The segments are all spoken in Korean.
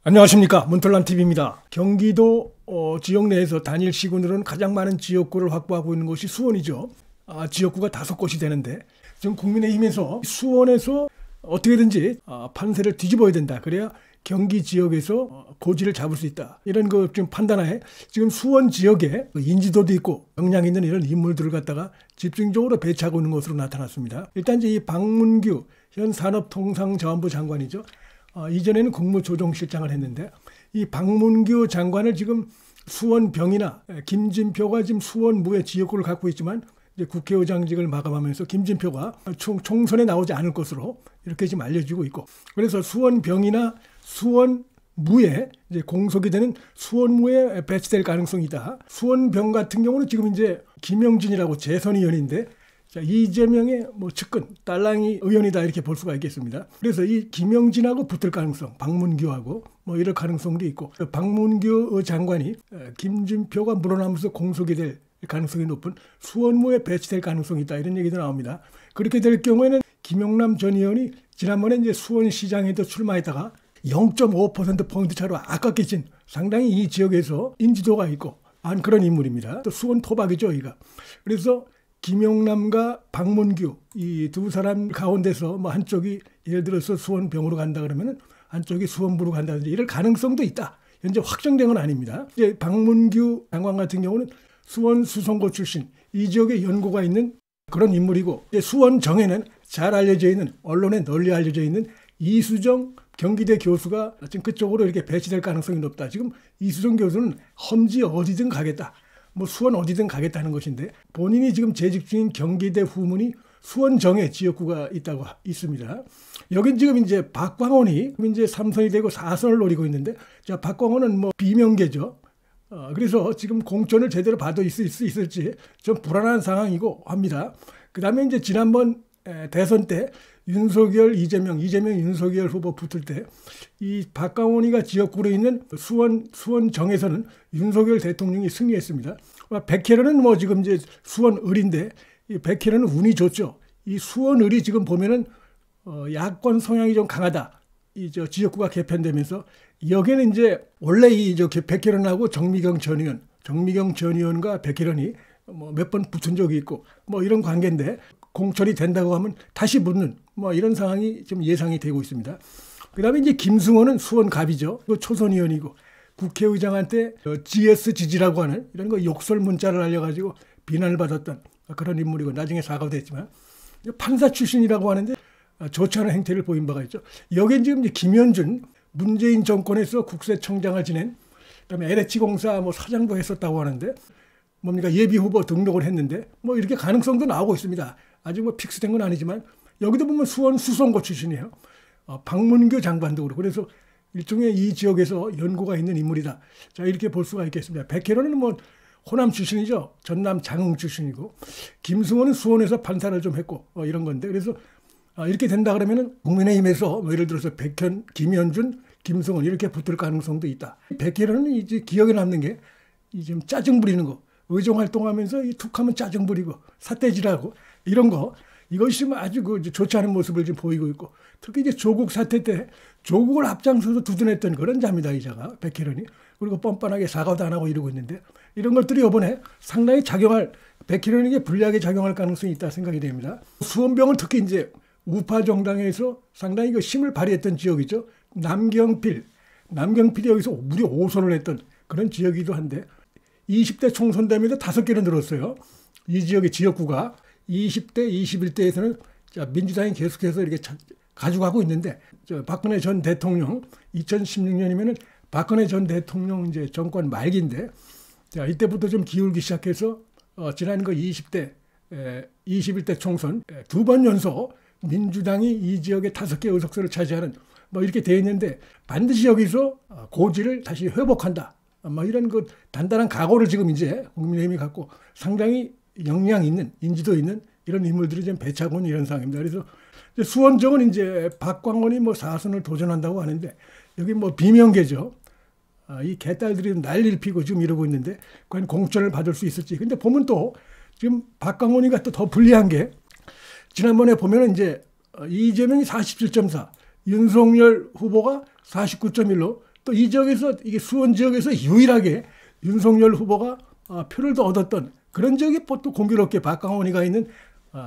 안녕하십니까, 문털란TV입니다. 경기도 지역 내에서 단일 시군으로는 가장 많은 지역구를 확보하고 있는 곳이 수원이죠. 지역구가 5곳이 되는데 지금 국민의힘에서 수원에서 어떻게든지 판세를 뒤집어야 된다. 그래야 경기 지역에서 고지를 잡을 수 있다. 이런 거 좀 판단하에 지금 수원 지역에 인지도도 있고 역량 있는 이런 인물들을 갖다가 집중적으로 배치하고 있는 것으로 나타났습니다. 일단 이제 이 박문규 현 산업통상자원부 장관이죠. 이전에는 국무조정실장을 했는데 이 박문규 장관을 지금 수원병이나 김진표가 지금 수원무의 지역구를 갖고 있지만 이제 국회의장직을 마감하면서 김진표가 총선에 나오지 않을 것으로 이렇게 지금 알려지고 있고, 그래서 수원병이나 수원무에 이제 공속이 되는 수원무에 배치될 가능성이다. 수원병 같은 경우는 지금 이제 김영진이라고 재선 의원인데 이재명의 측근, 딸랑이 의원이다 이렇게 볼 수가 있겠습니다. 그래서 이 김영진하고 붙을 가능성, 박문규하고 이럴 가능성도 있고, 박문규 장관이 김진표가 물러나면서 공석이 될 가능성이 높은 수원무에 배치될 가능성이 있다 이런 얘기도 나옵니다. 그렇게 될 경우에는 김용남 전 의원이 지난번에 이제 수원시장에도 출마했다가 0.5%포인트 차로 아깝게 진 상당히 이 지역에서 인지도가 있고 한 그런 인물입니다. 또 수원 토박이죠, 이가. 그래서 김용남과 박문규 이 두 사람 가운데서 한쪽이 예를 들어서 수원병으로 간다 그러면은 한쪽이 수원부로 간다든지 이럴 가능성도 있다. 현재 확정된 건 아닙니다. 이제 박문규 장관 같은 경우는 수원 수성고 출신, 이 지역에 연고가 있는 그런 인물이고, 이제 수원정에는 잘 알려져 있는, 언론에 널리 알려져 있는 이수정 경기대 교수가 지금 그쪽으로 이렇게 배치될 가능성이 높다. 지금 이수정 교수는 험지 어디든 가겠다. 수원 어디든 가겠다는 것인데, 본인이 지금 재직 중인 경기대 후문이 수원정에 지역구가 있다고 있습니다. 여긴 지금 이제 박광원이 이제 3선이 되고 4선을 노리고 있는데, 자, 박광원은 비명계죠. 그래서 지금 공천을 제대로 받을 수 있을지 좀 불안한 상황이고 합니다. 그 다음에 이제 지난번 대선 때 윤석열, 이재명, 윤석열 후보 붙을 때 이 박광원이가 지역구로 있는 수원정에서는 윤석열 대통령이 승리했습니다. 백혜련은 지금 이제 수원을인데 이 백혜련은 운이 좋죠. 이 수원을이 지금 보면은 야권 성향이 좀 강하다. 이 지역구가 개편되면서 여기는 이제 원래 이 백혜련하고 정미경 전 의원과 백혜련이 몇 번 붙은 적이 있고 이런 관계인데, 공천이 된다고 하면 다시 붙는 이런 상황이 좀 예상이 되고 있습니다. 그 다음에 이제 김승호는 수원갑이죠. 초선 의원이고 국회의장한테 GS 지지라고 하는 이런 거 욕설 문자를 알려가지고 비난을 받았던 그런 인물이고, 나중에 사과도 했지만 판사 출신이라고 하는데 좋지 않은 행태를 보인 바가 있죠. 여기는 지금 이제 김현준, 문재인 정권에서 국세청장을 지낸, 그다음에 LH공사 사장도 했었다고 하는데 예비 후보 등록을 했는데 이렇게 가능성도 나오고 있습니다. 아직 픽스된 건 아니지만 여기도 보면 수원 수성고 출신이에요. 박문규 장관도 그렇고, 그래서 일종의 이 지역에서 연고가 있는 인물이다. 자, 이렇게 볼 수가 있겠습니다. 백혜련은 호남 출신이죠. 전남 장흥 출신이고, 김승호는 수원에서 판사를 좀 했고 이런 건데, 그래서 이렇게 된다 그러면은 국민의힘에서 예를 들어서 백현, 김현준, 김승원 이렇게 붙을 가능성도 있다. 백혜련은 이제 기억에 남는 게 지금 짜증 부리는 거, 의정 활동하면서 툭하면 짜증 부리고 삿대질하고 이런 거, 이것이 아주 좋지 않은 모습을 지금 보이고 있고, 특히 이제 조국 사태 때 조국을 앞장서서 두둔했던 그런 자입니다, 이자가 백혜련이. 그리고 뻔뻔하게 사과도 안 하고 이러고 있는데, 이런 것들이 이번에 상당히 백혜련에게 불리하게 작용할 가능성이 있다 생각이 됩니다. 수원병은 특히 이제 우파 정당에서 상당히 힘을 발휘했던 지역이죠. 남경필이 여기서 무려 5선을 했던 그런 지역이기도 한데, 20대 총선 되면서 5개는 늘었어요. 이 지역의 지역구가 20대, 21대에서는 민주당이 계속해서 이렇게 가져가고 있는데, 박근혜 전 대통령 2016년이면은 박근혜 전 대통령 이제 정권 말기인데, 자, 이때부터 좀 기울기 시작해서 지난 20대, 21대 총선 2번 연속 민주당이 이 지역의 5개 의석수를 차지하는 이렇게 돼 있는데, 반드시 여기서 고지를 다시 회복한다. 이런 단단한 각오를 지금 이제 국민의힘이 갖고 상당히 역량 있는, 인지도 있는 이런 인물들이 좀 배치하고 있는 이런 상황입니다. 그래서 수원정은 이제 박광원이 4선을 도전한다고 하는데, 여기 비명계죠. 이 개딸들이 난리를 피고 지금 이러고 있는데 과연 공천을 받을 수 있을지. 근데 보면 또 지금 박광원이가 또 더 불리한 게, 지난번에 보면은 이제 이재명이 47.4, 윤석열 후보가 49.1로 또 이 지역에서 이게 수원 지역에서 유일하게 윤석열 후보가 표를 더 얻었던 그런 지역이 또 공교롭게 박강원이가 있는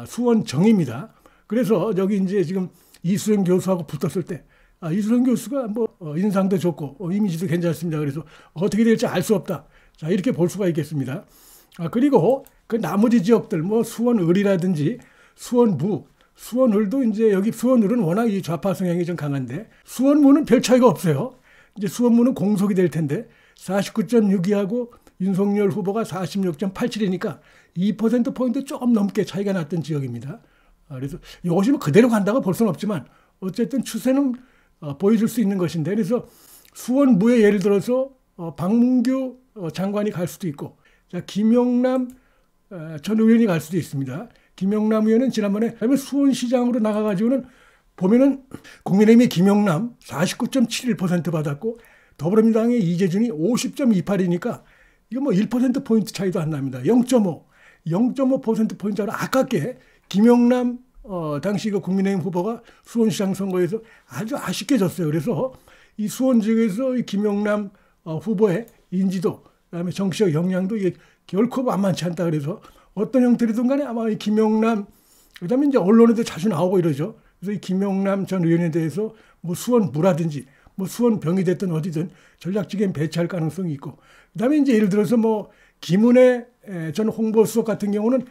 수원정입니다. 그래서 여기 이제 지금 이수영 교수하고 붙었을 때 이수영 교수가 뭐 인상도 좋고 이미지도 괜찮습니다. 그래서 어떻게 될지 알 수 없다. 자, 이렇게 볼 수가 있겠습니다. 그리고 그 나머지 지역들 뭐 수원을이라든지 수원부, 수원을도 이제 여기 수원을은 워낙 이 좌파 성향이 좀 강한데 수원무는 별 차이가 없어요. 이제 수원무는 공속이 될 텐데 49.62하고 윤석열 후보가 46.87이니까 2%포인트 조금 넘게 차이가 났던 지역입니다. 그래서 이것이 뭐 그대로 간다고 볼 수는 없지만 어쨌든 추세는 보여줄 수 있는 것인데 그래서 수원무에 예를 들어서 박문규 장관이 갈 수도 있고 자, 김영남 전 의원이 갈 수도 있습니다. 김영남 의원은 지난번에 수원시장으로 나가가지고는 보면은 국민의힘이 김영남 49.71% 받았고 더불어민주당의 이재준이 50.28이니까 이거 뭐 1%포인트 차이도 안 납니다. 0.5%포인트로 아깝게 김영남 당시 그 국민의힘 후보가 수원시장 선거에서 아주 아쉽게 졌어요. 그래서 이 수원 지역에서 이 김영남 후보의 인지도 그다음에 정치적 역량도 이게 결코 만만치 않다. 그래서 어떤 형태로든 간에 아마 이 김영남 그다음에 이제 언론에도 자주 나오고 이러죠. 그래서 이 김영남 전 의원에 대해서 뭐 수원부라든지 뭐 수원병이 됐든 어디든 전략적인 배치할 가능성이 있고 그다음에 이제 예를 들어서 뭐 김은혜 전 홍보수석 같은 경우는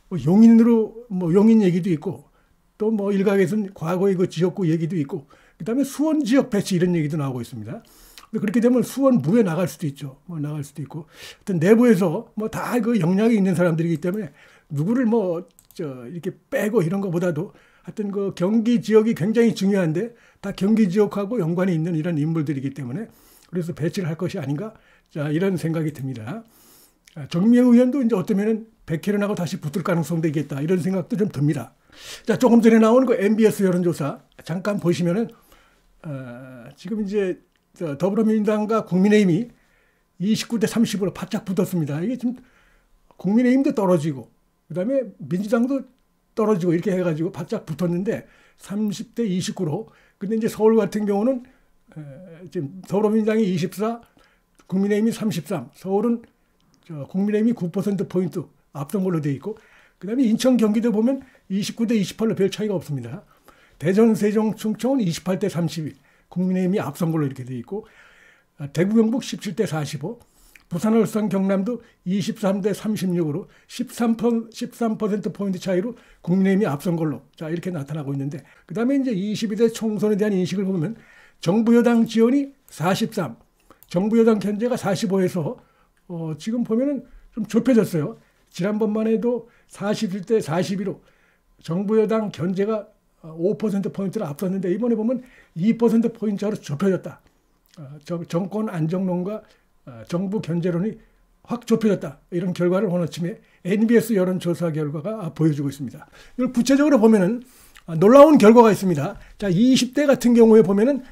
뭐 용인으로 뭐 용인 얘기도 있고 또 뭐 일각에서는 과거의 그 지역구 얘기도 있고 그다음에 수원 지역 배치 이런 얘기도 나오고 있습니다. 그렇게 되면 수원부에 나갈 수도 있죠. 뭐 나갈 수도 있고 하여튼 내부에서 뭐 다 그 역량이 있는 사람들이기 때문에 누구를 뭐 이렇게 빼고 이런 것보다도 하여튼 그 경기 지역이 굉장히 중요한데 다 경기 지역하고 연관이 있는 이런 인물들이기 때문에 그래서 배치를 할 것이 아닌가 자 이런 생각이 듭니다. 정미영 의원도 이제 어쩌면은 백혜련하고 다시 붙을 가능성도 있겠다 이런 생각도 좀 듭니다. 자 조금 전에 나온 그 MBS 여론조사 잠깐 보시면은 지금 이제 더불어민주당과 국민의힘이 29대 30으로 바짝 붙었습니다. 이게 지금 국민의힘도 떨어지고 그다음에 민주당도 떨어지고 이렇게 해가지고 바짝 붙었는데 30대 29로 근데 이제 서울 같은 경우는 지금 더불어민주당이 24, 국민의힘이 33, 서울은 국민의힘이 9%포인트 앞선 걸로 되어 있고 그다음에 인천 경기도 보면 29대 28로 별 차이가 없습니다. 대전, 세종, 충청은 28대 32 국민의힘이 앞선 걸로 이렇게 되어 있고 대구, 경북 17대 45 부산, 울산, 경남도 23대 36으로 13%포인트 차이로 국민의힘이 앞선 걸로 자 이렇게 나타나고 있는데 그 다음에 이제 22대 총선에 대한 인식을 보면 정부 여당 지원이 43, 정부 여당 견제가 45에서 지금 보면은 좀 좁혀졌어요. 지난번만 해도 41대 42로 정부 여당 견제가 5%포인트를 앞섰는데 이번에 보면 2%포인트로 좁혀졌다. 정권 안정론과 정부 견제론이 확 좁혀졌다. 이런 결과를 오늘 아침에 NBS 여론조사 결과가 보여주고 있습니다. 이걸 구체적으로 보면은 놀라운 결과가 있습니다. 자, 20대 같은 경우에 보면은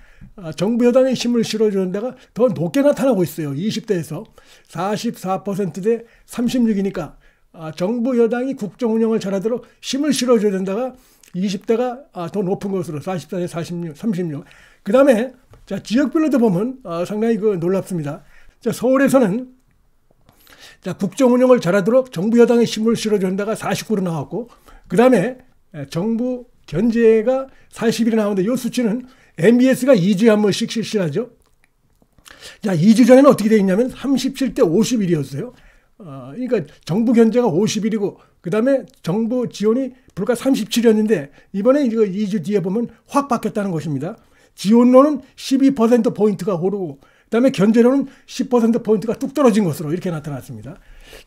정부 여당의 힘을 실어주는 데가 더 높게 나타나고 있어요. 20대에서 44%대 36이니까 정부 여당이 국정 운영을 잘하도록 힘을 실어줘야 된다가 20대가 더 높은 것으로 44대 46, 36. 그 다음에 자 지역별로도 보면 상당히 놀랍습니다. 자 서울에서는 자 국정 운영을 잘하도록 정부 여당의 힘을 실어줘야 된다가 49로 나왔고 그 다음에 정부 견제가 40일이 나오는데 이 수치는 MBS가 2주에 한 번씩 실시하죠. 자 2주 전에는 어떻게 되어 있냐면 37대 51이었어요. 그러니까 정부 견제가 50일이고 그 다음에 정부 지원이 불과 37이었는데 이번에 이거 2주 뒤에 보면 확 바뀌었다는 것입니다. 지원료는 12%포인트가 오르고 그 다음에 견제료는 10%포인트가 뚝 떨어진 것으로 이렇게 나타났습니다.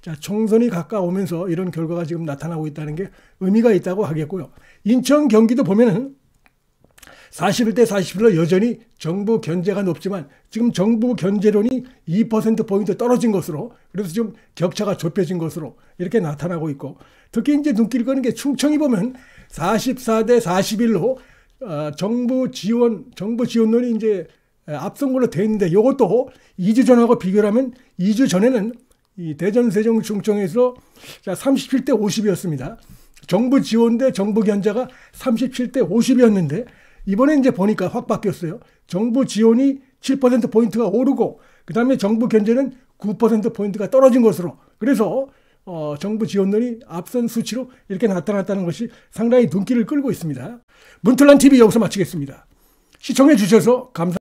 자, 총선이 가까우면서 이런 결과가 지금 나타나고 있다는 게 의미가 있다고 하겠고요. 인천 경기도 보면은 41대 41로 여전히 정부 견제가 높지만 지금 정부 견제론이 2%포인트 떨어진 것으로 그래서 지금 격차가 좁혀진 것으로 이렇게 나타나고 있고 특히 이제 눈길 끄는 게 충청이 보면 44대 41로 정부 지원론이 이제 앞선 걸로 돼 있는데 이것도 2주 전하고 비교를 하면 2주 전에는 이 대전, 세종, 충청에서 37대 50이었습니다. 정부 지원 대 정부 견제가 37대 50이었는데 이번에 이제 보니까 확 바뀌었어요. 정부 지원이 7%포인트가 오르고 그 다음에 정부 견제는 9%포인트가 떨어진 것으로, 그래서 정부 지원론이 앞선 수치로 이렇게 나타났다는 것이 상당히 눈길을 끌고 있습니다. 문틀란 TV 여기서 마치겠습니다. 시청해 주셔서 감사합니다.